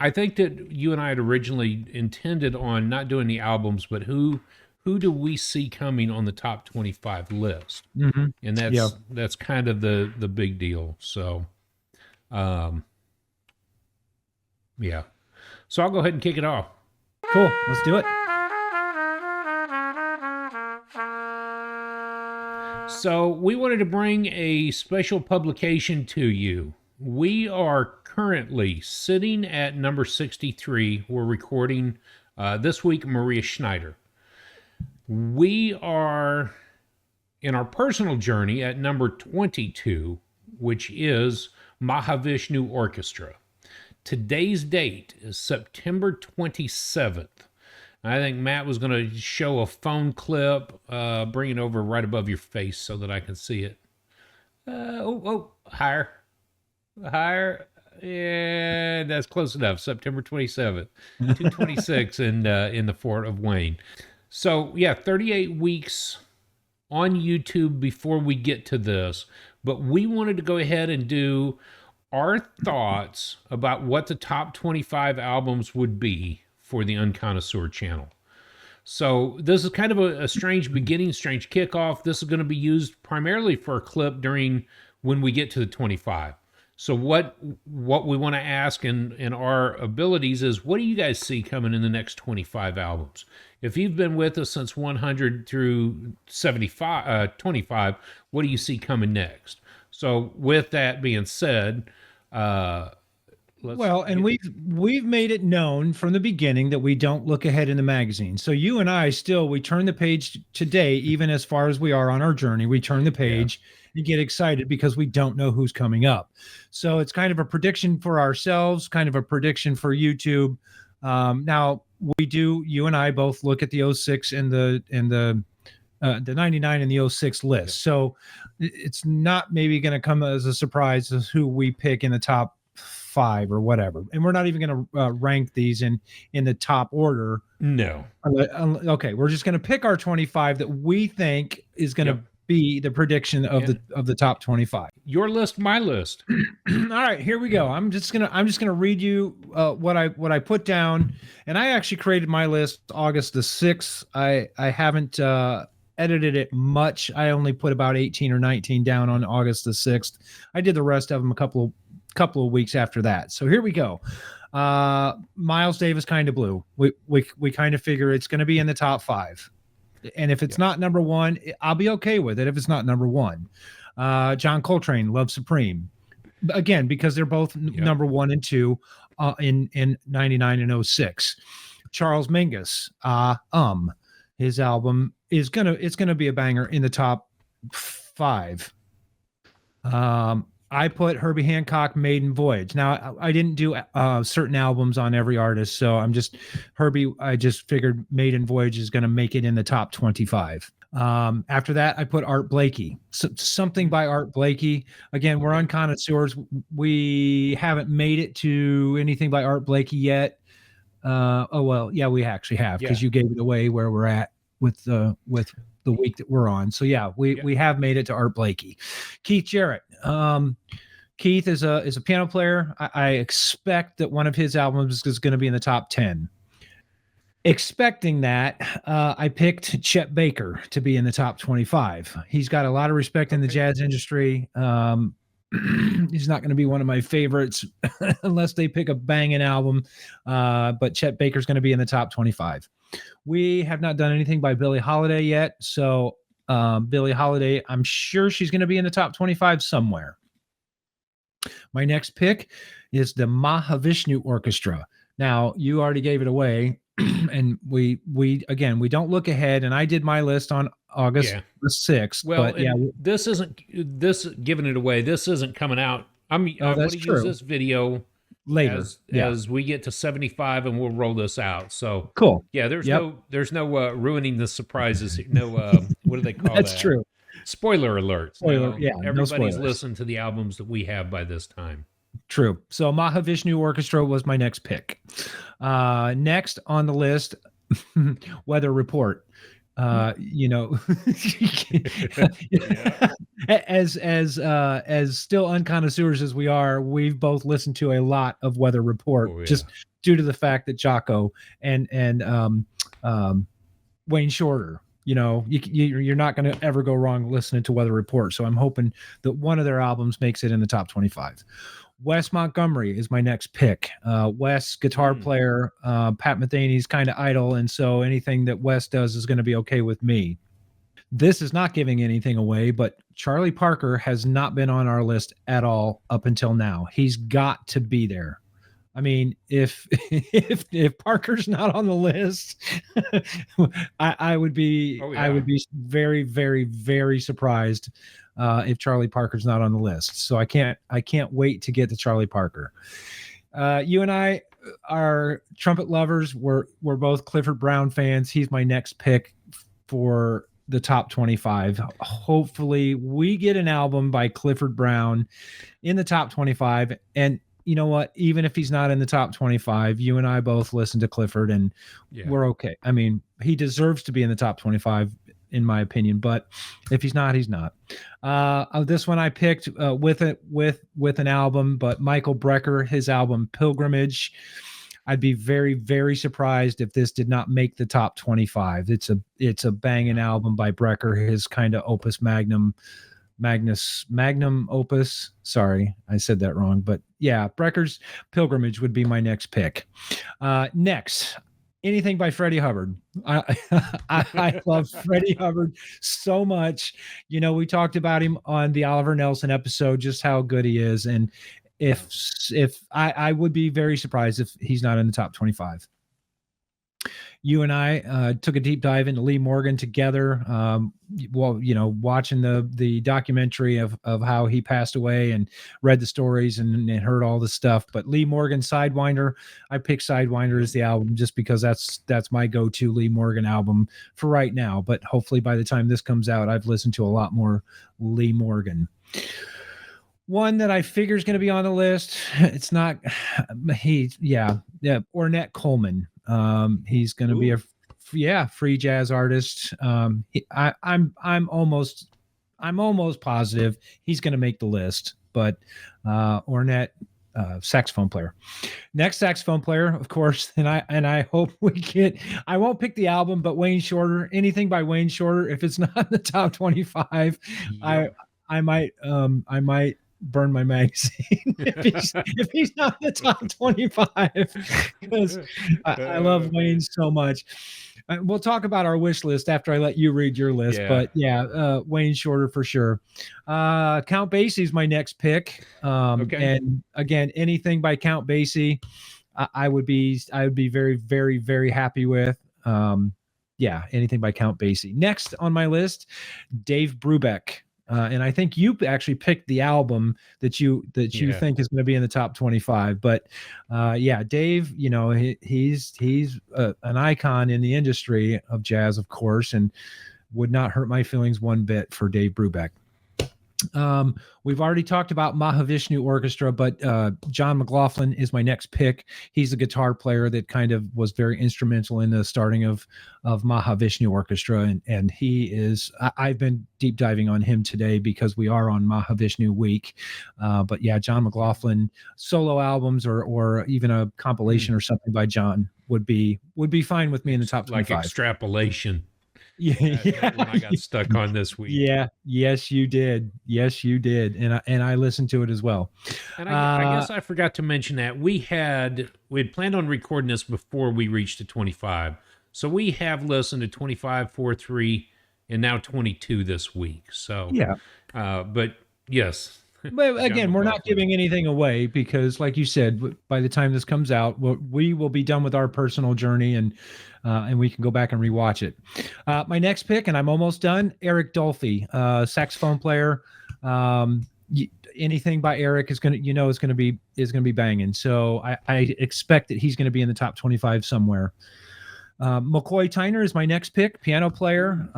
I think that you and I had originally intended on not doing the albums, but who do we see coming on the top 25 list? Mm-hmm. And Yeah. that's kind of the big deal. So, um, yeah. So I'll go ahead and kick it off. Cool. Let's do it. So we wanted to bring a special publication to you. We are currently sitting at number 63. We're recording this week Maria Schneider. We are in our personal journey at number 22, which is Mahavishnu Orchestra. Today's date is September 27th. I think Matt was going to show a phone clip, bring it over right above your face so that I can see it. Higher. Higher. Yeah, that's close enough. September 27th, 226 in the Fort of Wayne. So, yeah, 38 weeks on YouTube before we get to this. But we wanted to go ahead and do our thoughts about what the top 25 albums would be for the Unconnoisseur channel. So this is kind of a strange beginning, strange kickoff. This is going to be used primarily for a clip during when we get to the 25. So what we want to ask in our abilities is, what do you guys see coming in the next 25 albums? If you've been with us since 100 through 25, what do you see coming next? So with that being said, we've made it known from the beginning that we don't look ahead in the magazine. So you and I we turn the page today, even as far as we are on our journey, we turn the page and get excited because we don't know who's coming up. So it's kind of a prediction for ourselves, kind of a prediction for YouTube. Now you and I both look at the 06 and the 99 and the 06 list. So it's not maybe going to come as a surprise as who we pick in the top 5 or whatever. And we're not even going to rank these in the top order. No. Okay. We're just going to pick our 25 that we think is going to be the prediction of the top 25. Your list, my list. All right, here we go. I'm just gonna read you what I put down, and I actually created my list August the 6th. I haven't edited it much. I only put about 18 or 19 down on August the 6th. I did the rest of them a couple of weeks after that. So here we go. Miles Davis, Kind of Blue. We kind of figure it's going to be in the top 5. And if it's not number 1, I'll be okay with it if it's not number 1. John Coltrane, Love Supreme. Again, because they're both number 1 and 2 in 99 and 06. Charles Mingus, his album it's gonna be a banger in the top 5. I put Herbie Hancock, Maiden Voyage. Now, I didn't do certain albums on every artist, so I just figured Maiden Voyage is going to make it in the top 25. After that, I put Art Blakey. Something by Art Blakey. Again, we're on connoisseurs. We haven't made it to anything by Art Blakey yet. We actually have, because you gave it away where we're at with the week that we're on. So we have made it to Art Blakey. Keith Jarrett. Keith is a piano player. I expect that one of his albums is going to be in the top 10. Expecting that, I picked Chet Baker to be in the top 25. He's got a lot of respect in the jazz industry. He's not going to be one of my favorites unless they pick a banging album. But Chet Baker's going to be in the top 25. We have not done anything by Billie Holiday yet. So Billie Holiday, I'm sure she's going to be in the top 25 somewhere. My next pick is the Mahavishnu Orchestra. Now, you already gave it away. And we don't look ahead, and I did my list on August the 6th. Well, but this giving it away. This isn't coming out. I'm going to use this video later as we get to 75, and we'll roll this out. So cool. Yeah, there's no ruining the surprises. No, what do they call That's that? true. Spoiler alerts. Everybody's no listened to the albums that we have by this time. True. So Mahavishnu Orchestra was my next pick. Next on the list, Weather Report. You know, Yeah. as still unconnoisseurs as we are, we've both listened to a lot of Weather Report Oh, yeah. just due to the fact that Jocko and Wayne Shorter, you know, you're not going to ever go wrong listening to Weather Report. So I'm hoping that one of their albums makes it in the top 25. Wes Montgomery is my next pick. Wes, guitar player. Pat Metheny's kind of idle, and so anything that Wes does is going to be okay with me. This is not giving anything away, but Charlie Parker has not been on our list at all up until now. He's got to be there. I mean, if if Parker's not on the list, I would be I would be very, very, very surprised if Charlie Parker's not on the list. So I can't wait to get to Charlie Parker. You and I are trumpet lovers. We're both Clifford Brown fans. He's my next pick for the top 25. Hopefully we get an album by Clifford Brown in the top 25. And you know what? Even if he's not in the top 25, you and I both listen to Clifford and we're okay. I mean, he deserves to be in the top 25 in my opinion, but if he's not, he's not. This one I picked with an album, but Michael Brecker, his album Pilgrimage. I'd be very, very surprised if this did not make the top 25. It's a banging album by Brecker, his kind of opus magnum opus. Sorry, I said that wrong, but yeah, Brecker's Pilgrimage would be my next pick. Next, anything by Freddie Hubbard. I love Freddie Hubbard so much. You know, we talked about him on the Oliver Nelson episode, just how good he is, and if I would be very surprised if he's not in the top 25. You and I took a deep dive into Lee Morgan together. Well, you know, watching the documentary of how he passed away and read the stories and heard all the stuff. But Lee Morgan Sidewinder, I picked Sidewinder as the album just because that's my go-to Lee Morgan album for right now. But hopefully by the time this comes out, I've listened to a lot more Lee Morgan. One that I figure is going to be on the list. It's not. Ornette Coleman. He's going to be a free jazz artist. I'm almost positive he's going to make the list. But Ornette, saxophone player. Next saxophone player, of course, and I hope we get. I won't pick the album, but Wayne Shorter. Anything by Wayne Shorter, if it's not in the top 25, I might burn my magazine if he's not in the top 25 because I love Wayne so much. We'll talk about our wish list after I let you read your list, but Wayne Shorter for sure. Count Basie is my next pick. And again, anything by Count Basie, I would be very, very, very happy with. Anything by Count Basie. Next on my list, Dave Brubeck. And I think you actually picked the album that you think is going to be in the top 25. But Dave, you know, he's an icon in the industry of jazz, of course, and would not hurt my feelings one bit for Dave Brubeck. We've already talked about Mahavishnu Orchestra, but John McLaughlin is my next pick. He's a guitar player that kind of was very instrumental in the starting of Mahavishnu Orchestra, and he is. I've been deep diving on him today because we are on Mahavishnu week. But yeah, John McLaughlin solo albums or even a compilation or something by John would be fine with me in the top 25. Like Extrapolation. That one I got stuck on this week. Yes, you did, and I listened to it as well. And I guess I forgot to mention that we had planned on recording this before we reached the 25, so we have listened to 25, 4, 3, and now 22 this week. So but yes. But again, we're not giving anything away because, like you said, by the time this comes out, we will be done with our personal journey and we can go back and rewatch it. My next pick, and I'm almost done, Eric Dolphy, saxophone player. Anything by Eric is going to be banging. So I expect that he's going to be in the top 25 somewhere. McCoy Tyner is my next pick, piano player.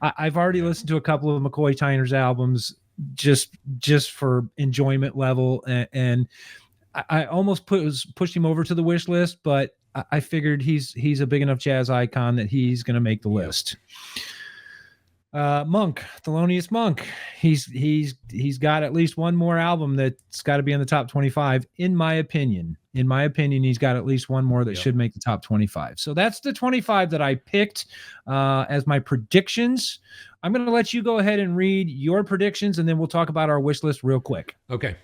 I've already listened to a couple of McCoy Tyner's albums just for enjoyment level, and I almost pushed him over to the wish list, but I figured he's a big enough jazz icon that he's going to make the list. Monk, Thelonious Monk. He's got at least one more album that's got to be in the top 25, in my opinion. In my opinion, he's got at least one more that should make the top 25. So that's the 25 that I picked as my predictions. I'm going to let you go ahead and read your predictions, and then we'll talk about our wish list real quick. Okay.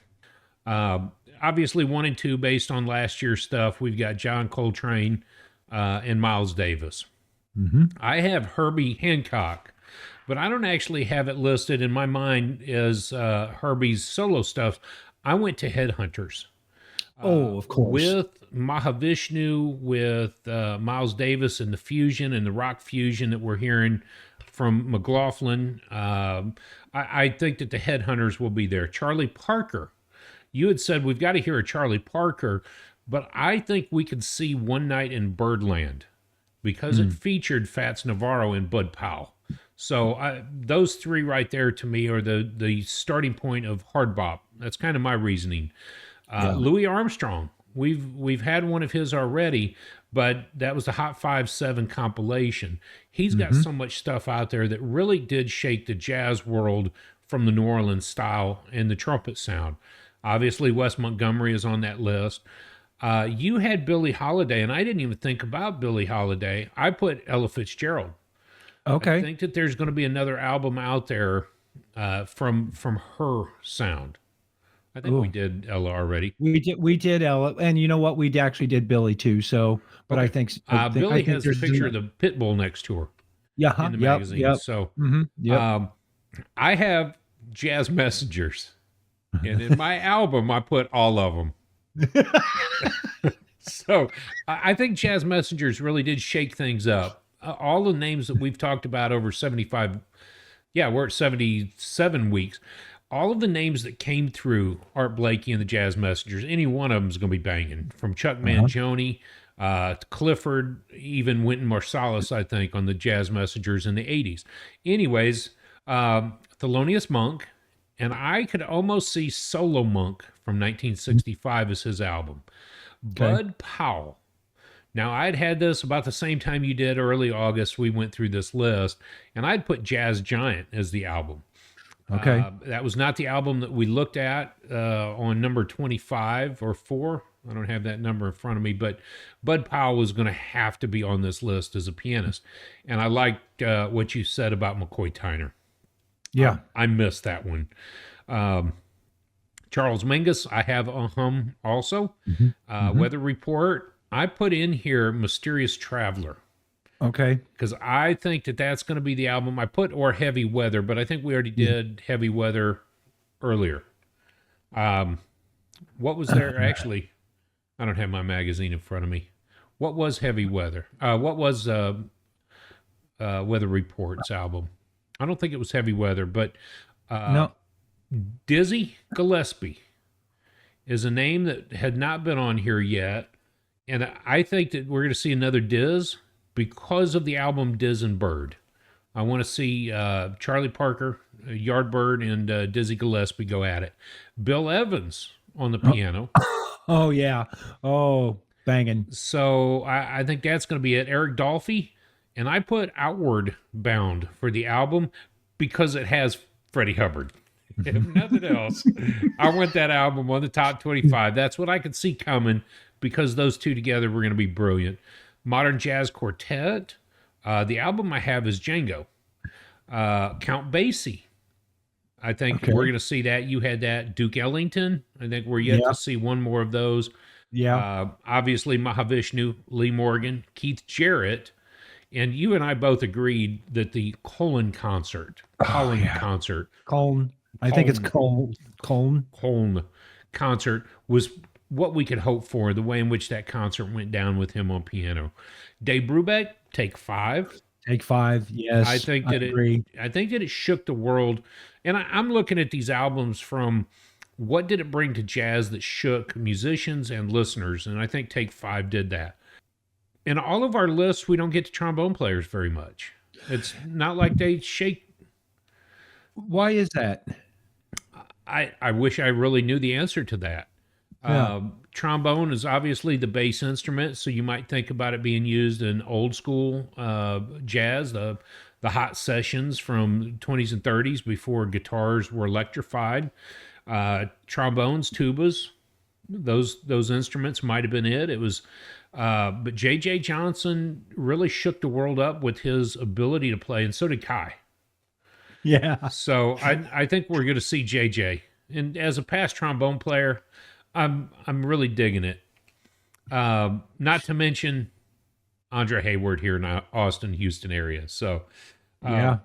Obviously, 1 and 2 based on last year's stuff. We've got John Coltrane and Miles Davis. Mm-hmm. I have Herbie Hancock, but I don't actually have it listed in my mind as Herbie's solo stuff. I went to Headhunters. Of course. With Mahavishnu, with Miles Davis and the fusion and the rock fusion that we're hearing from McLaughlin. I think that the Headhunters will be there. Charlie Parker. You had said we've got to hear a Charlie Parker, but I think we could see One Night in Birdland because it featured Fats Navarro and Bud Powell. So those three right there to me are the starting point of hard bop. That's kind of my reasoning. Louis Armstrong, we've had one of his already, but that was the Hot 5-7 compilation. He's got so much stuff out there that really did shake the jazz world from the New Orleans style and the trumpet sound. Obviously, Wes Montgomery is on that list. You had Billie Holiday, and I didn't even think about Billie Holiday. I put Ella Fitzgerald. Okay. I think that there's going to be another album out there from her sound. I think we did Ella already. We did Ella, and you know what? We actually did Billy too. So, but I think Billy has a picture of the pit bull next to her. Yeah, in the magazine. Yep. So, I have Jazz Messengers, and in my album, I put all of them. So, I think Jazz Messengers really did shake things up. All the names that we've talked about over 75, we're at 77 weeks. All of the names that came through Art Blakey and the Jazz Messengers, any one of them is going to be banging. From Chuck Mangione, Clifford, even Wynton Marsalis, I think, on the Jazz Messengers in the 80s. Anyways, Thelonious Monk, and I could almost see Solo Monk from 1965 as his album. Bud Powell. Now, I'd had this about the same time you did, early August. We went through this list, and I'd put Jazz Giant as the album. Okay. That was not the album that we looked at on number 25 or 4. I don't have that number in front of me, but Bud Powell was going to have to be on this list as a pianist. And I liked what you said about McCoy Tyner. Yeah. I missed that one. Charles Mingus, I have also. Weather Report, I put in here Mysterious Traveler. Okay. Because I think that that's going to be the album. I put or Heavy Weather, but I think we already did Heavy Weather earlier. What was there? Actually, I don't have my magazine in front of me. What was Heavy Weather? What was Weather Report's album? I don't think it was Heavy Weather, but no. Dizzy Gillespie is a name that had not been on here yet. And I think that we're going to see another Diz because of the album Diz and Bird. I want to see Charlie Parker, Yardbird, and Dizzy Gillespie go at it. Bill Evans on the piano. Oh, yeah. Oh, banging. So I think that's going to be it. Eric Dolphy, and I put Outward Bound for the album because it has Freddie Hubbard. If nothing else, I want that album on the top 25. That's what I could see coming because those two together were going to be brilliant. Modern Jazz Quartet. The album I have is Django. Count Basie. I think we're going to see that. You had that. Duke Ellington. I think we're yet to see one more of those. Yeah. Obviously, Mahavishnu, Lee Morgan, Keith Jarrett. And you and I both agreed that the Colin concert. I think it's Colin concert was what we could hope for, the way in which that concert went down with him on piano. Dave Brubeck, Take 5. Take 5, yes. I think that it shook the world. And I'm looking at these albums from what did it bring to jazz that shook musicians and listeners, and I think Take 5 did that. In all of our lists, we don't get to trombone players very much. It's not like they shake. Why is that? I wish I really knew the answer to that. Yeah. Trombone is obviously the bass instrument, so you might think about it being used in old school jazz, the hot sessions from 20s and 30s before guitars were electrified. Trombones, tubas, those instruments might have been it. It was, but J.J. Johnson really shook the world up with his ability to play, and so did Kai. Yeah. So I think we're going to see J.J. And as a past trombone player, I'm really digging it. Not to mention Andre Hayward here in Austin, Houston area. So Yeah.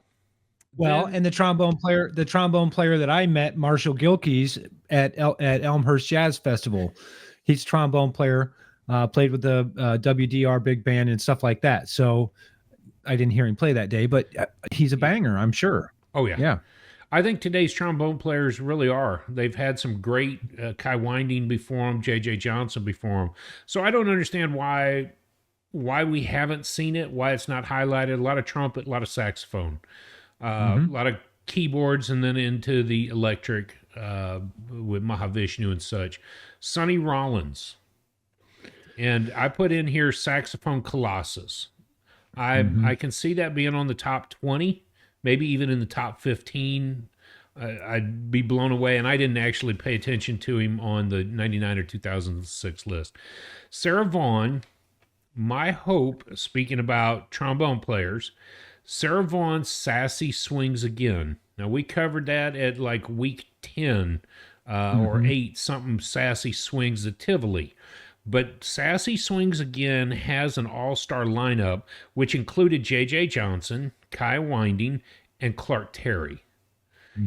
Well, then- and the trombone player that I met, Marshall Gilkey's at Elmhurst Jazz Festival. He's a trombone player, played with the WDR big band and stuff like that. So I didn't hear him play that day, but he's a banger, I'm sure. oh yeah, Yeah. I think today's trombone players really are. They've had some great Kai Winding before him, J.J. Johnson before him. So I don't understand why we haven't seen it, why it's not highlighted. A lot of trumpet, a lot of saxophone, a lot of keyboards, and then into the electric with Mahavishnu and such. Sonny Rollins. And I put in here saxophone Colossus. I can see that being on the top 20, maybe even in the top 15. I'd be blown away, and I didn't actually pay attention to him on the 99 or 2006 list. Sarah Vaughan, my hope, speaking about trombone players, Sarah Vaughan's Sassy Swings Again. Now, we covered that at like week 10 or 8, something Sassy Swings the Tivoli. But Sassy Swings Again has an all-star lineup, which included J.J. Johnson, Kai Winding, and Clark Terry.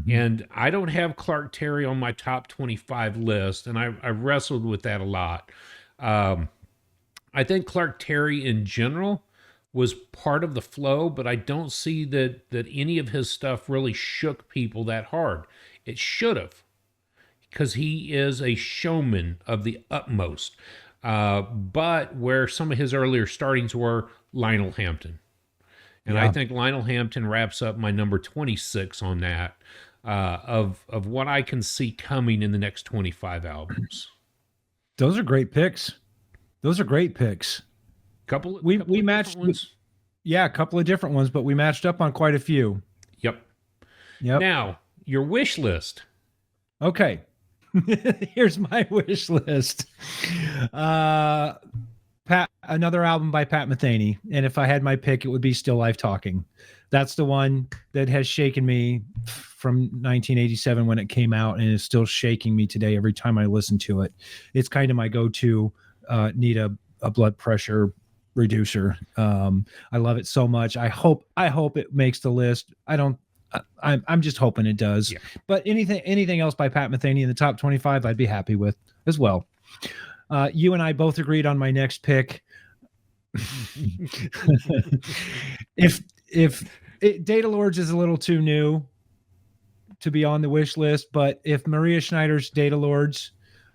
And I don't have Clark Terry on my top 25 list, and I wrestled with that a lot. I think Clark Terry in general was part of the flow, but I don't see that any of his stuff really shook people that hard. It should have, because he is a showman of the utmost. But where some of his earlier startings were, Lionel Hampton. And I think Lionel Hampton wraps up my number 26 on that, of what I can see coming in the next 25 albums. Those are great picks. We matched ones. Yeah, a couple of different ones, but we matched up on quite a few. Yep. Yep. Now, your wish list. Okay. Here's my wish list. Another album by Pat Metheny, and if I had my pick, it would be Still Life Talking. That's the one that has shaken me from 1987 when it came out, and is still shaking me today every time I listen to it. It's kind of my go-to. Need a blood pressure reducer. I love it so much. I hope it makes the list. I'm just hoping it does. Yeah. But anything else by Pat Metheny in the top 25, I'd be happy with as well. You and I both agreed on my next pick. if Data Lords is a little too new to be on the wish list, but if Maria Schneider's Data Lords,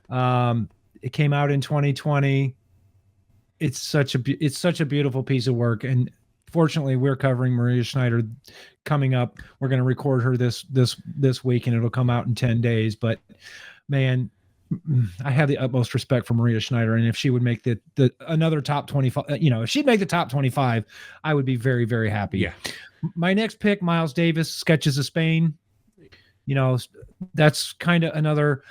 it came out in 2020. It's such a beautiful piece of work, and fortunately, we're covering Maria Schneider coming up. We're going to record her this week, and it'll come out in 10 days. But man, I have the utmost respect for Maria Schneider, and if she would make the another top 25, if she'd make the top 25, I would be very, very happy. Yeah. My next pick, Miles Davis, Sketches of Spain. That's kind of another.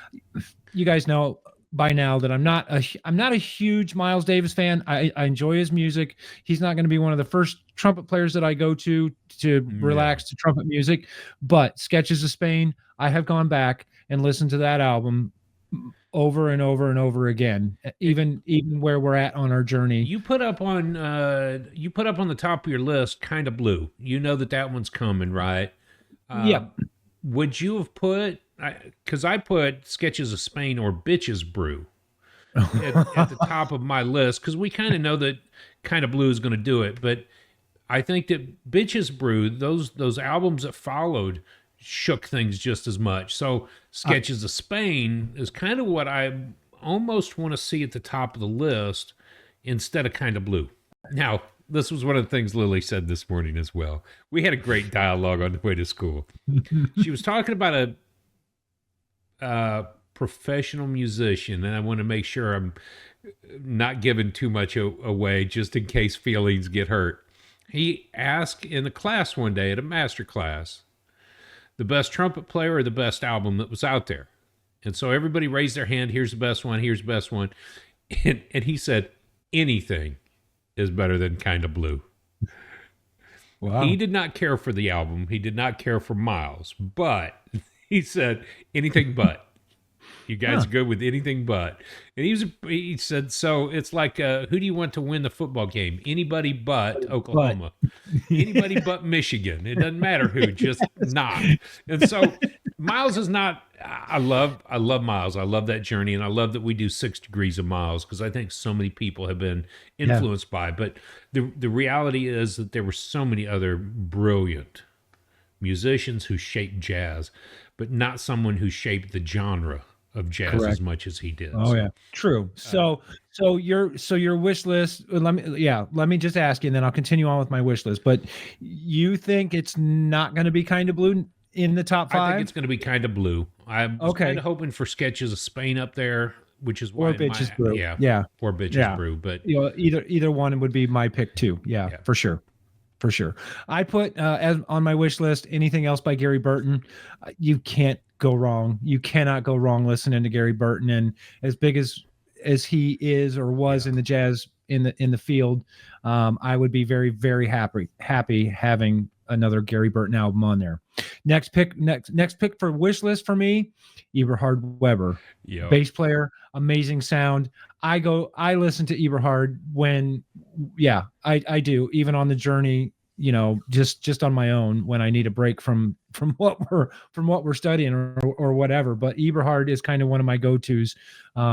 You guys know by now that I'm not a huge Miles Davis fan. I enjoy his music. He's not going to be one of the first trumpet players that I go to relax to trumpet music, but Sketches of Spain, I have gone back and listened to that album over and over and over again, even where we're at on our journey. You put up on the top of your list Kind of Blue. You know that one's coming, right? Yeah. Would you have put, because I put Sketches of Spain or Bitches Brew at the top of my list, because we kind of know that Kind of Blue is going to do it, but I think that Bitches Brew, those albums that followed, shook things just as much. So Sketches of Spain is kind of what I almost want to see at the top of the list instead of Kind of Blue. Now, this was one of the things Lily said this morning as well. We had a great dialogue on the way to school. She was talking about professional musician, and I want to make sure I'm not giving too much away just in case feelings get hurt. He asked in the class one day at a master class, the best trumpet player or the best album that was out there. And so everybody raised their hand. Here's the best one. Here's the best one. And he said, anything is better than Kinda Blue. Wow. He did not care for the album. He did not care for Miles, but he said anything but. You guys are good with anything but. And he said, so it's like, who do you want to win the football game? Anybody but Oklahoma. Anybody but Michigan. It doesn't matter who, just not. And so Miles is not, I love Miles. I love that journey. And I love that we do 6 Degrees of Miles, because I think so many people have been influenced by it. But the reality is that there were so many other brilliant musicians who shaped jazz, but not someone who shaped the genre of jazz as much as he did. Oh yeah, true. So your wish list. Let me just ask you, and then I'll continue on with my wish list. But you think it's not going to be Kinda Blue in the top 5? I think it's going to be Kinda Blue. I'm kind of hoping for Sketches of Spain up there, which is why or Bitches Brew. Yeah, or Bitches Brew. But either one would be my pick too. Yeah, for sure. For sure. I put as on my wish list anything else by Gary Burton. You can't go wrong. You cannot go wrong listening to Gary Burton. And as big as he is or was in the jazz in the field, I would be very, very happy having another Gary Burton album on there. Next pick for wish list for me, Eberhard Weber. Bass player, amazing sound. I listen to Eberhard when I do, even on the journey, just on my own when I need a break from what we're studying or whatever. But Eberhard is kind of one of my go-tos,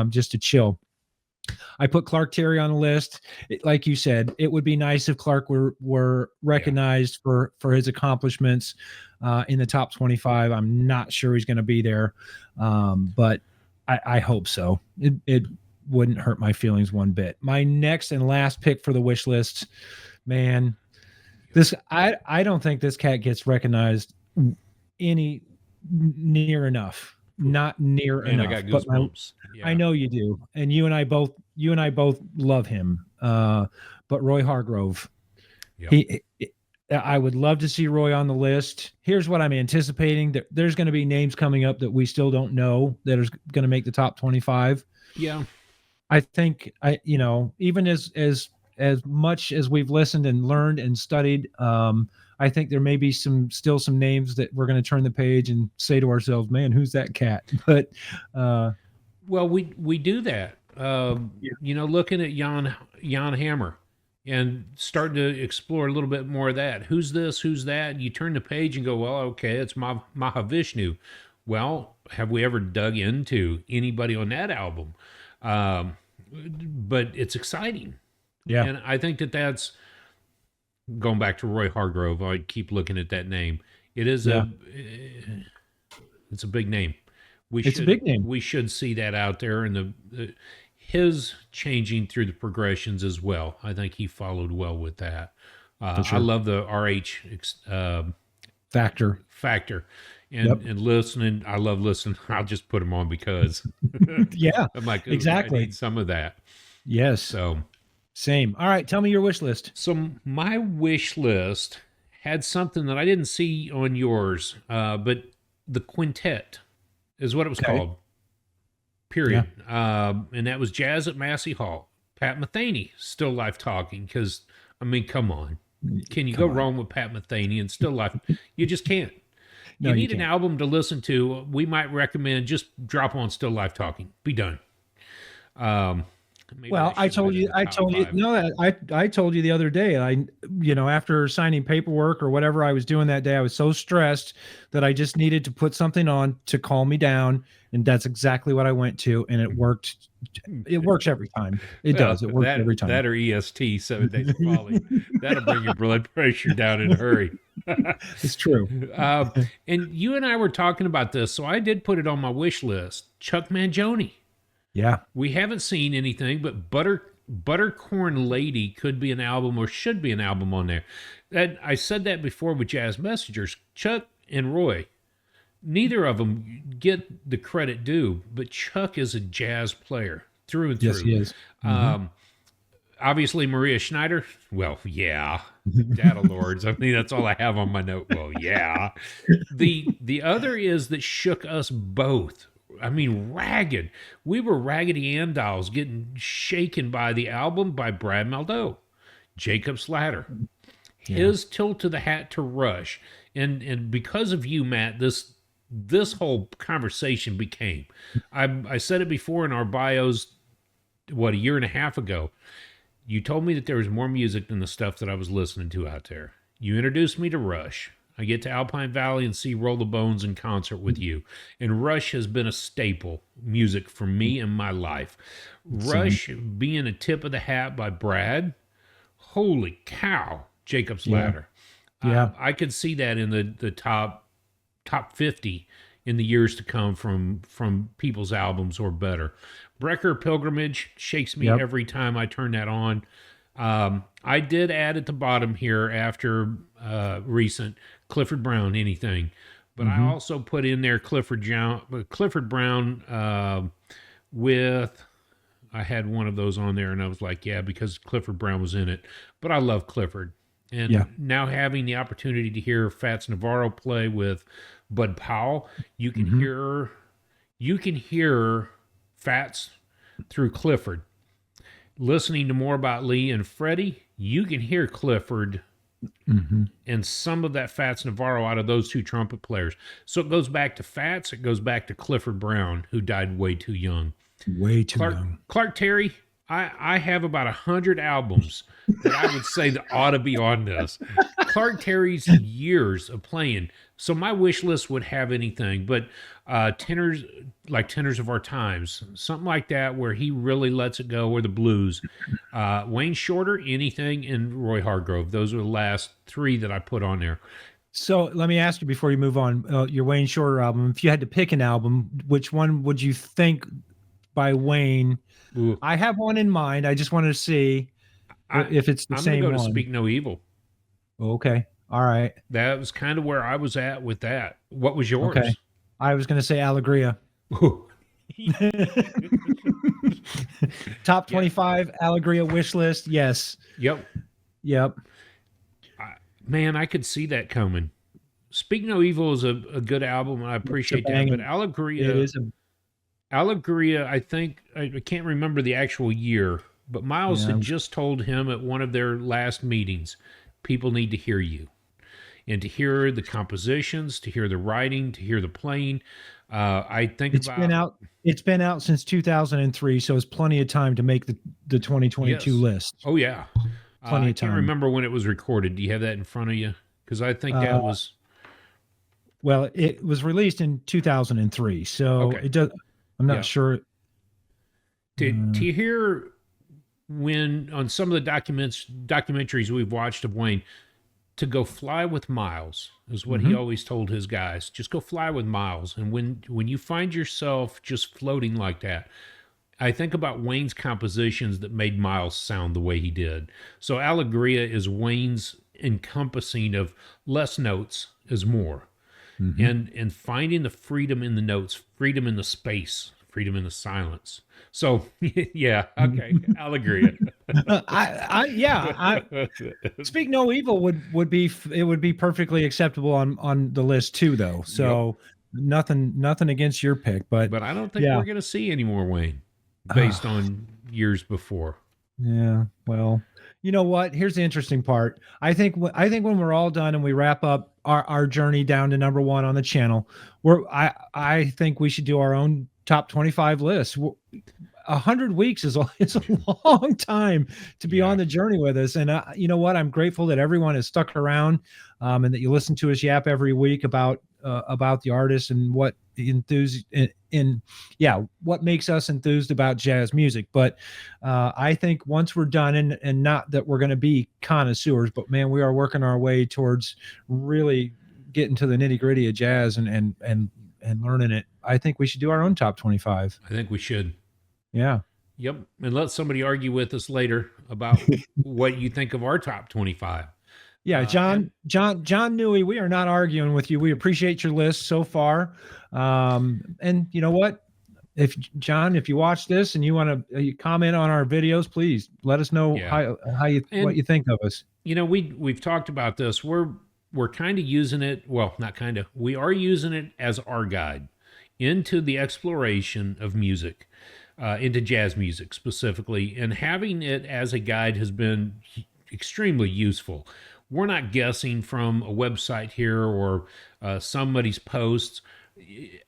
just to chill. I put Clark Terry on the list. Like you said, it would be nice if Clark were recognized for his accomplishments in the top 25. I'm not sure he's going to be there, but I hope so. It wouldn't hurt my feelings one bit. My next and last pick for the wish list, man, I don't think this cat gets recognized any near enough. Not near enough. I got goosebumps. I know you do, and you and I both love him. But Roy Hargrove, I would love to see Roy on the list. Here's what I'm anticipating: there's going to be names coming up that we still don't know that are going to make the top 25. Yeah, I think even as much as we've listened and learned and studied, I think there may be still some names that we're going to turn the page and say to ourselves, man, who's that cat? But, well, we do that, looking at Jan Hammer and starting to explore a little bit more of that. Who's this? Who's that? You turn the page and go, well, okay, it's Mahavishnu. Well, have we ever dug into anybody on that album? But it's exciting. Yeah. And I think that's going back to Roy Hargrove. I keep looking at that name. It is it's a big name. It's a big name. We should see that out there, and his changing through the progressions as well. I think he followed well with that. Sure. I love the RH factor. And listening, I love listening. I'll just put them on because I'm like, exactly. I need some of that. Yes. So same. All right. Tell me your wish list. So my wish list had something that I didn't see on yours, but the Quintet is what it was called. Period. Yeah. And that was Jazz at Massey Hall. Pat Metheny, Still Life Talking, because, I mean, come on. Can you go wrong with Pat Metheny and Still Life? You just can't. You need an album to listen to. We might recommend just drop on Still Life Talking. Be done. Well, I told you the other day, after signing paperwork or whatever I was doing that day, I was so stressed that I just needed to put something on to calm me down. And that's exactly what I went to. And it worked. It works every time. It does. It works every time. That or EST, 7 Days of Folly. That'll bring your blood pressure down in a hurry. It's true. And you and I were talking about this. So I did put it on my wish list. Chuck Mangione. Yeah. We haven't seen anything, but Buttercorn Lady could be an album or should be an album on there. I said that before with Jazz Messengers. Chuck and Roy, neither of them get the credit due, but Chuck is a jazz player through and Yes, through. he is. Obviously, Maria Schneider. Well, yeah, Data Lords. I mean, that's all I have on my note. Well, yeah. The other is that shook us both. I mean, ragged. We were Raggedy Ann dolls getting shaken by the album by Brad Maldot, Jacob's Ladder, his Tilt to the Hat to Rush, and because of you, Matt, this whole conversation became. I said it before in our bios. What, a year and a half ago? You told me that there was more music than the stuff that I was listening to out there. You introduced me to Rush. I get to Alpine Valley and see Roll the Bones in concert with you. And Rush has been a staple music for me in my life. Rush being a tip of the hat by Brad. Holy cow, Jacob's Ladder. Yeah. I could see that in the top 50 in the years to come from people's albums or better. Brecker Pilgrimage shakes me every time I turn that on. I did add at the bottom here after recent Clifford Brown, Anything. But I also put in there Clifford Brown with, I had one of those on there and I was like, yeah, because Clifford Brown was in it. But I love Clifford. And now having the opportunity to hear Fats Navarro play with Bud Powell, you can hear Fats through Clifford. Listening to more about Lee and Freddie, you can hear Clifford and some of that Fats Navarro out of those two trumpet players. So it goes back to Fats, it goes back to Clifford Brown, who died way too young. Way too young. Clark Terry, I have about 100 albums that I would say that ought to be on this. Clark Terry's years of playing. So my wish list would have anything, but tenors of Our Times, something like that, where he really lets it go, or the blues. Wayne Shorter, Anything, and Roy Hargrove. Those are the last three that I put on there. So let me ask you before you move on, your Wayne Shorter album, if you had to pick an album, which one would you think by Wayne? Ooh. I have one in mind. I just wanted to see if it's the same one. I'm going to go to Speak No Evil. Okay. All right. That was kind of where I was at with that. What was yours? Okay. I was going to say Allegria. Top 25 Allegria wish list. Yes. Yep. Man, I could see that coming. Speak No Evil is a good album, and I appreciate that. But Allegria, I think, I can't remember the actual year, but Miles had just told him at one of their last meetings, people need to hear you. And to hear the compositions, to hear the writing, to hear the playing. I think it's been out since 2003, so it's plenty of time to make the 2022 list. Oh, yeah. Plenty of time. I can't remember when it was recorded. Do you have that in front of you? Because I think that was... Well, it was released in 2003, so it does... I'm not sure. To hear when, on some of the documentaries we've watched of Wayne, to go fly with Miles is what he always told his guys. Just go fly with Miles. And when you find yourself just floating like that, I think about Wayne's compositions that made Miles sound the way he did. So Allegria is Wayne's encompassing of less notes is more. And finding the freedom in the notes, freedom in the space, freedom in the silence. So yeah, okay, Allegria. Speak No Evil would be perfectly acceptable on the list too, though. So nothing against your pick, but I don't think we're gonna see any more Wayne based on years before. Yeah, well, you know what? Here's the interesting part. I think when we're all done and we wrap up our journey down to number one on the channel, I think we should do our own top 25 list. 100 weeks is a long time to be on the journey with us. And you know what? I'm grateful that everyone has stuck around and that you listen to us yap every week about the artist and what what makes us enthused about jazz music. But I think once we're done, and not that we're going to be connoisseurs, but man, we are working our way towards really getting to the nitty gritty of jazz and learning it. I think we should do our own top 25. I think we should. Yeah. Yep. And let somebody argue with us later about what you think of our top 25. Yeah, John Newey, we are not arguing with you. We appreciate your list so far. And you know what? If you watch this and you want to comment on our videos, please let us know what you think of us. We've talked about this. We're kind of using it. Well, not kind of. We are using it as our guide into the exploration of music, into jazz music specifically, and having it as a guide has been extremely useful. We're not guessing from a website here or somebody's posts.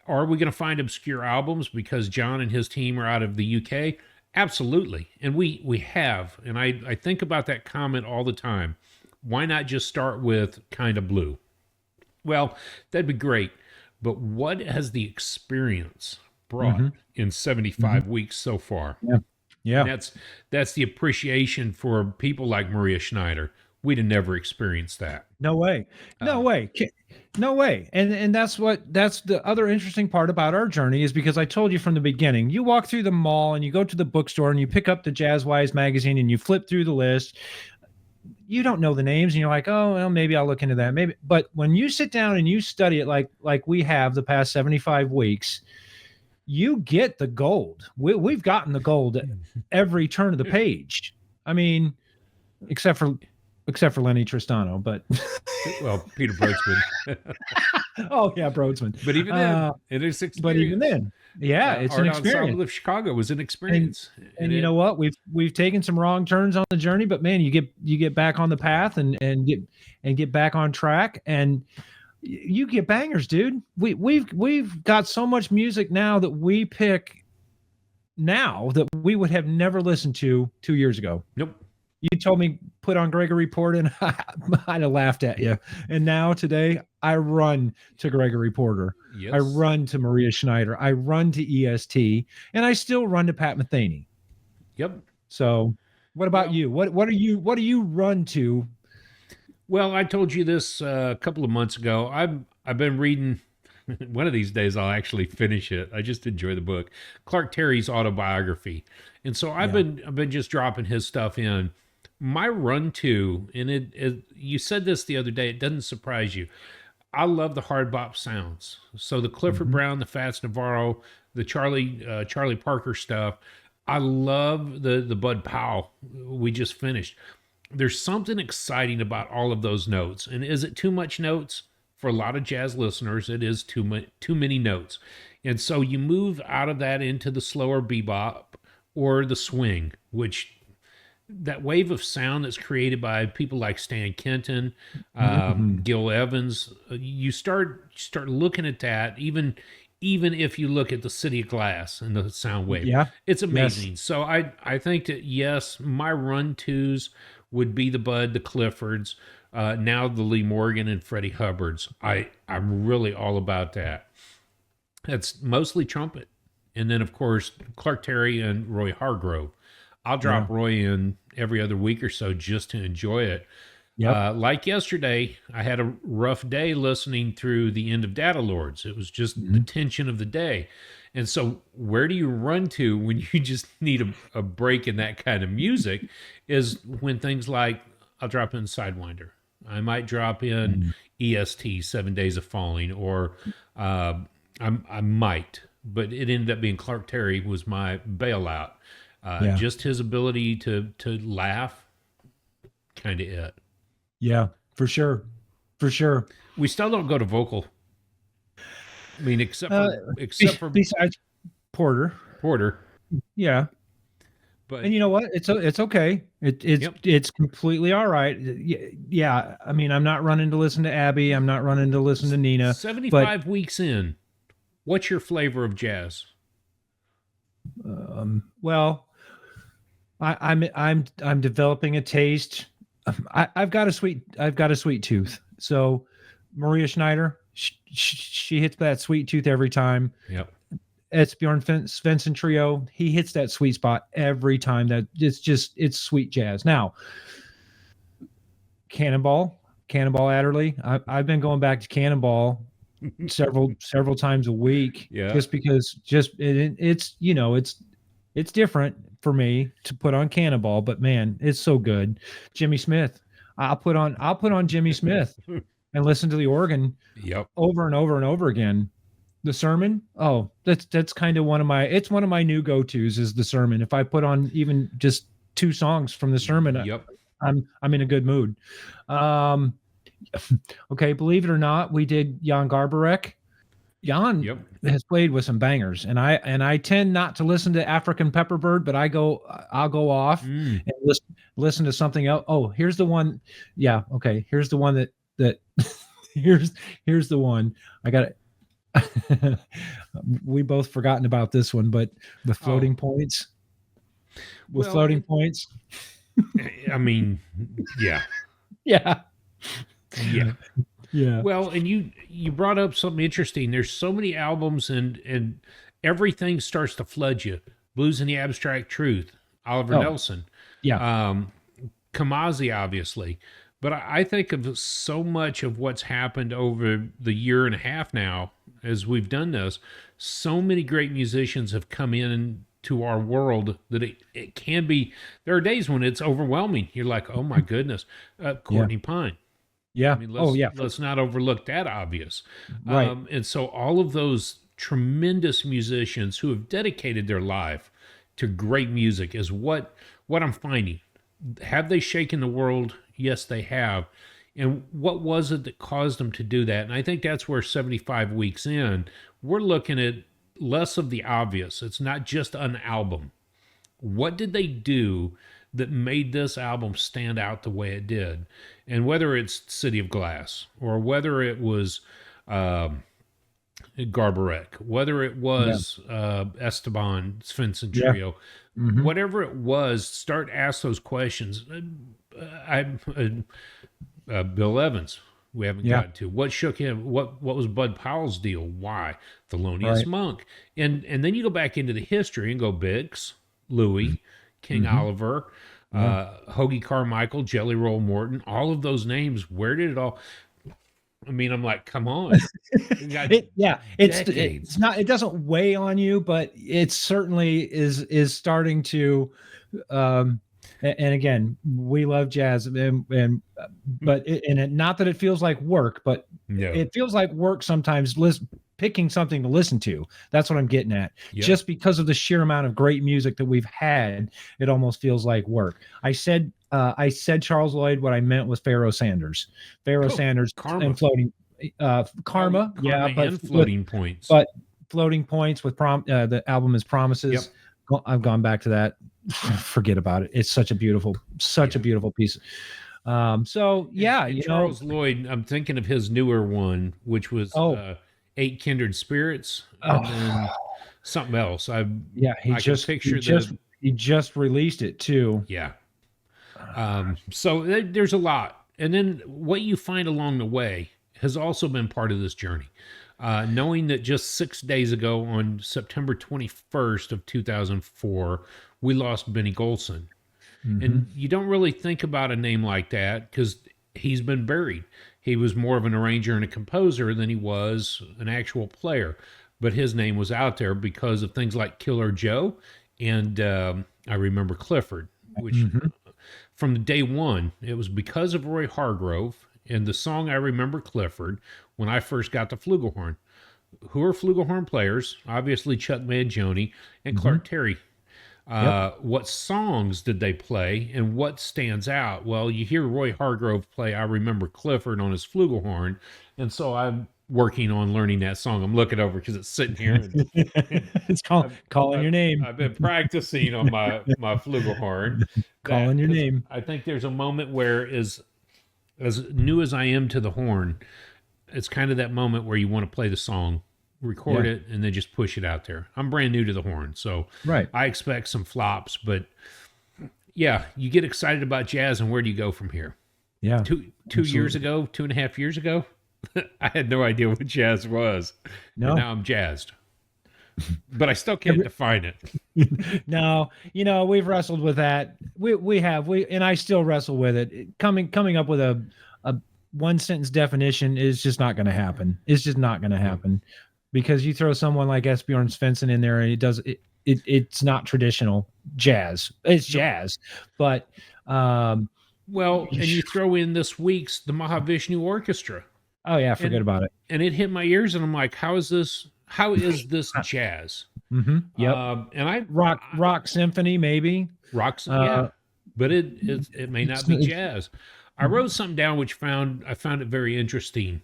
Are we going to find obscure albums because John and his team are out of the UK? Absolutely. And we have. And I think about that comment all the time. Why not just start with Kinda Blue? Well, that'd be great. But what has the experience brought in 75 weeks so far? Yeah. Yeah. And that's the appreciation for people like Maria Schneider. We'd have never experienced that. No way. No way. No way. And that's the other interesting part about our journey is because I told you from the beginning, you walk through the mall and you go to the bookstore and you pick up the Jazzwise magazine and you flip through the list. You don't know the names and you're like, oh, well, maybe I'll look into that. Maybe. But when you sit down and you study it like we have the past 75 weeks, you get the gold. We've gotten the gold at every turn of the page. I mean, except for Lenny Tristano, but well, Peter Broadsman. Oh yeah, Broadsman. But even then, it is experience. But even then, yeah, it's an experience. Ensemble of Chicago was an experience. And you know what? We've taken some wrong turns on the journey, but man, you get back on the path and get back on track, and you get bangers, dude. We've got so much music now that we pick now that we would have never listened to 2 years ago. Nope. You told me put on Gregory Porter and I'd have laughed at you. And now today I run to Gregory Porter. Yes. I run to Maria Schneider. I run to EST, and I still run to Pat Metheny. Yep. So what about you? What do you run to? Well, I told you this a couple of months ago. I've been reading. One of these days I'll actually finish it. I just enjoy the book. Clark Terry's autobiography. And so I've been just dropping his stuff in. My run to, and you said this the other day, it doesn't surprise you. I love the hard bop sounds. So the Clifford Brown, the Fats Navarro, the Charlie Parker stuff. I love the Bud Powell we just finished. There's something exciting about all of those notes. And is it too much notes? For a lot of jazz listeners, it is too many notes. And so you move out of that into the slower bebop or the swing, which that wave of sound that's created by people like Stan Kenton, Gil Evans, you start looking at that, even if you look at the City of Glass and the sound wave. Yeah. It's amazing. Yes. So I think that, yes, my run-tos would be the Bud, the Cliffords, now the Lee Morgan and Freddie Hubbards. I'm really all about that. That's mostly trumpet. And then, of course, Clark Terry and Roy Hargrove. I'll drop Roy in every other week or so just to enjoy it. Yep. Like yesterday, I had a rough day listening through the end of Data Lords. It was just the tension of the day. And so where do you run to when you just need a break in that kind of music is when things like, I'll drop in Sidewinder. I might drop in EST, 7 Days of Falling, or I might, but it ended up being Clark Terry was my bailout. Just his ability to laugh, kind of it. Yeah, for sure. For sure. We still don't go to vocal. I mean, except for besides Porter. Yeah. But and you know what? It's okay. It's completely all right. Yeah. I mean, I'm not running to listen to Abby. I'm not running to listen to Nina. 75 weeks in, what's your flavor of jazz? Well, I'm developing a taste. I've got a sweet tooth. So Maria Schneider, she hits that sweet tooth every time. Yep. Bjorn Svensson Trio, he hits that sweet spot every time. That it's sweet jazz. Now, Cannonball Adderley. I've been going back to Cannonball several times a week. Yeah. Just because it's different for me to put on Cannonball, but man, it's so good. Jimmy Smith. I'll put on Jimmy Smith and listen to the organ Yep. over and over and over again. The sermon, oh, that's kind of one of my new go-tos is the sermon. If I put on even just 2 songs from the sermon, Yep. I'm in a good mood. Okay, believe it or not, we did Jan Garbarek. Jan has played with some bangers, and I tend not to listen to African Pepperbird, but I'll go off and listen to something else. Oh, here's the one. Yeah, okay. Here's the one that here's the one. I got it. We both forgotten about this one, but the floating points. With floating points. I mean, yeah. Yeah. Yeah. Yeah. Well, and you brought up something interesting. There's so many albums and everything starts to flood you. Blues and the Abstract Truth, Oliver Nelson. Yeah. Kamasi, obviously. But I think of so much of what's happened over the year and a half now as we've done this. So many great musicians have come in to our world that it can be. There are days when it's overwhelming. You're like, oh my goodness, Courtney Pine. Yeah. I mean, let's not overlook that obvious. Right. And so all of those tremendous musicians who have dedicated their life to great music is what I'm finding. Have they shaken the world? Yes, they have. And what was it that caused them to do that? And I think that's where 75 weeks in, we're looking at less of the obvious. It's not just an album. What did they do that made this album stand out the way it did? And whether it's City of Glass or whether it was Garbarek, whether it was Esteban Svensson Trio, whatever it was, start ask those questions. Bill Evans, we haven't got to. What shook him? What was Bud Powell's deal? Why? Thelonious Monk. And then you go back into the history and go Biggs, Louis, King Oliver, Hoagie Carmichael, Jelly Roll Morton, all of those names. Where did it all? I mean, I'm like, come on. It's not. It doesn't weigh on you, but it certainly is starting to. And again, we love jazz, but not that it feels like work, but it feels like work sometimes. Picking something to listen to. That's what I'm getting at. Yep. Just because of the sheer amount of great music that we've had, it almost feels like work. I said Charles Lloyd. What I meant was Pharoah Sanders. Sanders Karma. And floating Karma. And floating points. But floating points with the album is Promises. Yep. I've gone back to that. Forget about it. It's such a beautiful piece. Charles Lloyd. I'm thinking of his newer one, which was 8 Kindred Spirits, and then something else. He just released it too. Yeah. So there's a lot, and then what you find along the way has also been part of this journey. Knowing that just 6 days ago, on September 21st of 2004, we lost Benny Golson, and you don't really think about a name like that because he's been buried. He was more of an arranger and a composer than he was an actual player. But his name was out there because of things like Killer Joe and I Remember Clifford, which from day one, it was because of Roy Hargrove and the song I Remember Clifford when I first got the flugelhorn. Who are flugelhorn players? Obviously Chuck Mangione and Clark Terry. What songs did they play and what stands out? Well, you hear Roy Hargrove play I Remember Clifford on his flugelhorn, and so I'm working on learning that song. I'm looking over because it's sitting here. And it's calling your name. I've been practicing on my flugelhorn. Calling your name. I think there's a moment where as new as I am to the horn, it's kind of that moment where you want to play the song, record it, and then just push it out there. I'm brand new to the horn, so I expect some flops, but you get excited about jazz, and where do you go from here? Yeah. 2.5 years ago, I had no idea what jazz was. No. And now I'm jazzed. But I still can't define it. No, we've wrestled with that. We have, and I still wrestle with it. Coming up with a one sentence definition is just not going to happen. It's just not going to happen. Because you throw someone like Esbjorn Svensson in there, and it's not traditional jazz. It's jazz, but Well, and you throw in this week's the Mahavishnu Orchestra. Oh yeah, forget about it. And it hit my ears, and I'm like, how is this jazz? Yep. And I rock symphony maybe. Rocks, yeah. But it may not be jazz. I wrote something down which I found it very interesting.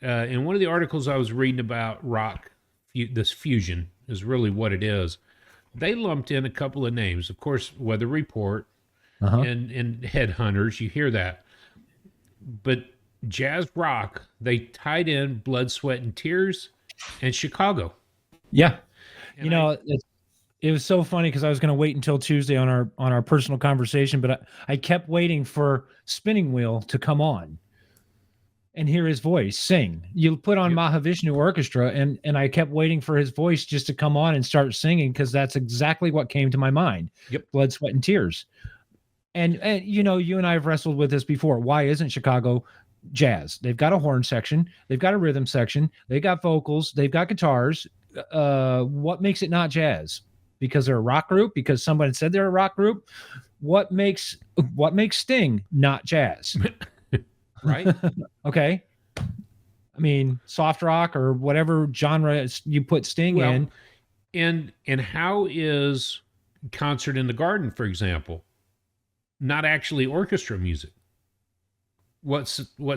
In one of the articles I was reading about rock, this fusion is really what it is. They lumped in a couple of names. Of course, Weather Report and Headhunters, you hear that. But jazz rock, they tied in Blood, Sweat, and Tears and Chicago. Yeah. And it was so funny because I was going to wait until Tuesday on our personal conversation, but I kept waiting for Spinning Wheel to come on and hear his voice sing. You put on Mahavishnu Orchestra, and I kept waiting for his voice just to come on and start singing, because that's exactly what came to my mind. Yep. Blood, Sweat, and Tears. And you and I have wrestled with this before. Why isn't Chicago jazz? They've got a horn section. They've got a rhythm section. They got vocals. They've got guitars. What makes it not jazz? Because they're a rock group? Because somebody said they're a rock group? What makes Sting not jazz? Right? Okay. I mean, soft rock or whatever genre you put Sting in. And how is Concert in the Garden, for example, not actually orchestra music? What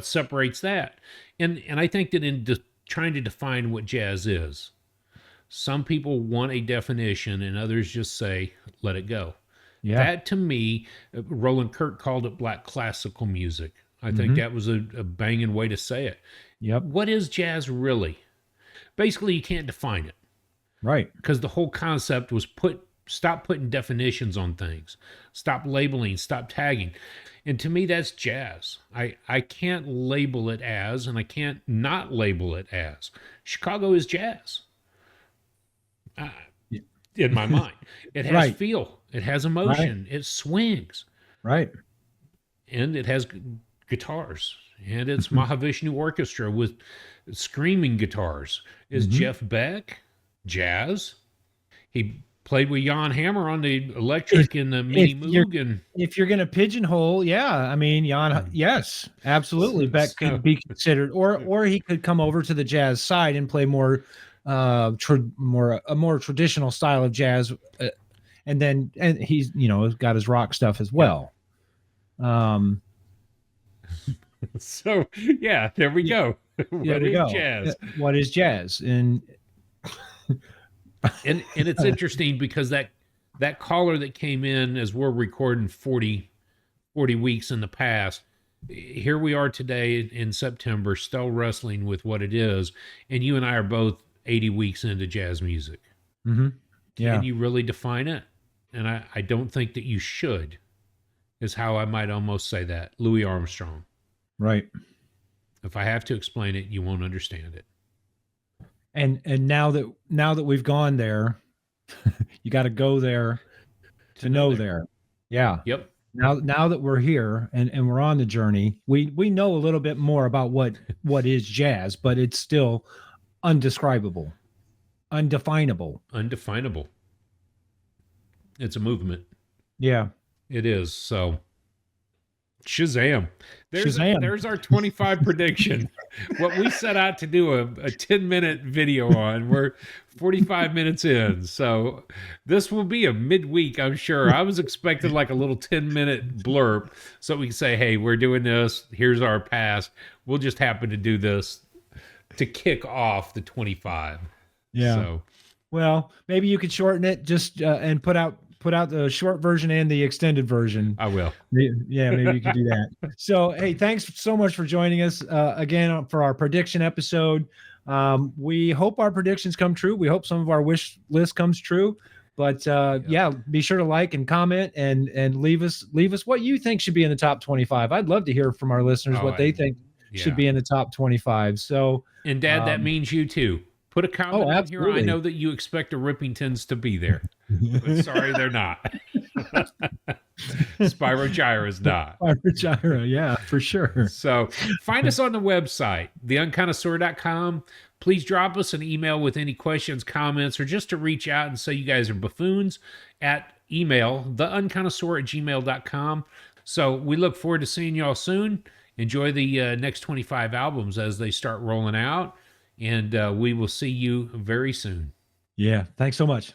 separates that? And I think that in trying to define what jazz is, some people want a definition and others just say, let it go. Yeah. That, to me, Roland Kirk called it black classical music. I think that was a banging way to say it. Yep. What is jazz really? Basically, you can't define it. Right. Because the whole concept was stop putting definitions on things. Stop labeling, stop tagging. And to me, that's jazz. I can't label it as, and I can't not label it as. Chicago is jazz. In my mind. It has feel. It has emotion. It swings. Right. And it has guitars. And it's Mahavishnu Orchestra with screaming guitars. Is Jeff Beck jazz? He played with Jan Hammer on the electric in the Mini Moog. If you're going to pigeonhole, I mean, Jan, yes, absolutely. Beck could be considered, or he could come over to the jazz side and play more a more traditional style of jazz, and he's got his rock stuff as well. So yeah, there we go. What is jazz? What is jazz? And it's interesting because that caller that came in as we're recording 40 weeks in the past, here we are today in September, still wrestling with what it is, and you and I are both 80 weeks into jazz music. Yeah. Can you really define it? And I don't think that you should, is how I might almost say that. Louis Armstrong. Right. If I have to explain it, you won't understand it. And now that we've gone there, you got to go there to know there. Yeah. Yep. Now that we're here and we're on the journey, we know a little bit more about what is jazz, but it's still undescribable, undefinable. It's a movement. Yeah, it is. So Shazam. Shazam. There's our 25 prediction. What we set out to do a 10-minute video on, we're 45 minutes in. So this will be a midweek, I'm sure. I was expecting like a little 10-minute blurb so we can say, hey, we're doing this. Here's our past. We'll just happen to do this to kick off the 25. Yeah. So, well, maybe you could shorten it just and put out the short version and the extended version. I will. Yeah, maybe you could do that. So, hey, thanks so much for joining us again for our prediction episode. We hope our predictions come true. We hope some of our wish list comes true. But be sure to like and comment and leave us what you think should be in the top 25. I'd love to hear from our listeners what they think should be in the top 25. So, and Dad, that means you too. Put a comment in here. I know that you expect the Rippingtons to be there. But sorry, they're not. Spyro Gyra is not. Spyro Gyra, yeah, for sure. So find us on the website, theunconnoisseur.com. Please drop us an email with any questions, comments, or just to reach out and say you guys are buffoons at email, theunconnoisseur@gmail.com. So we look forward to seeing y'all soon. Enjoy the next 25 albums as they start rolling out, and we will see you very soon. Yeah. Thanks so much.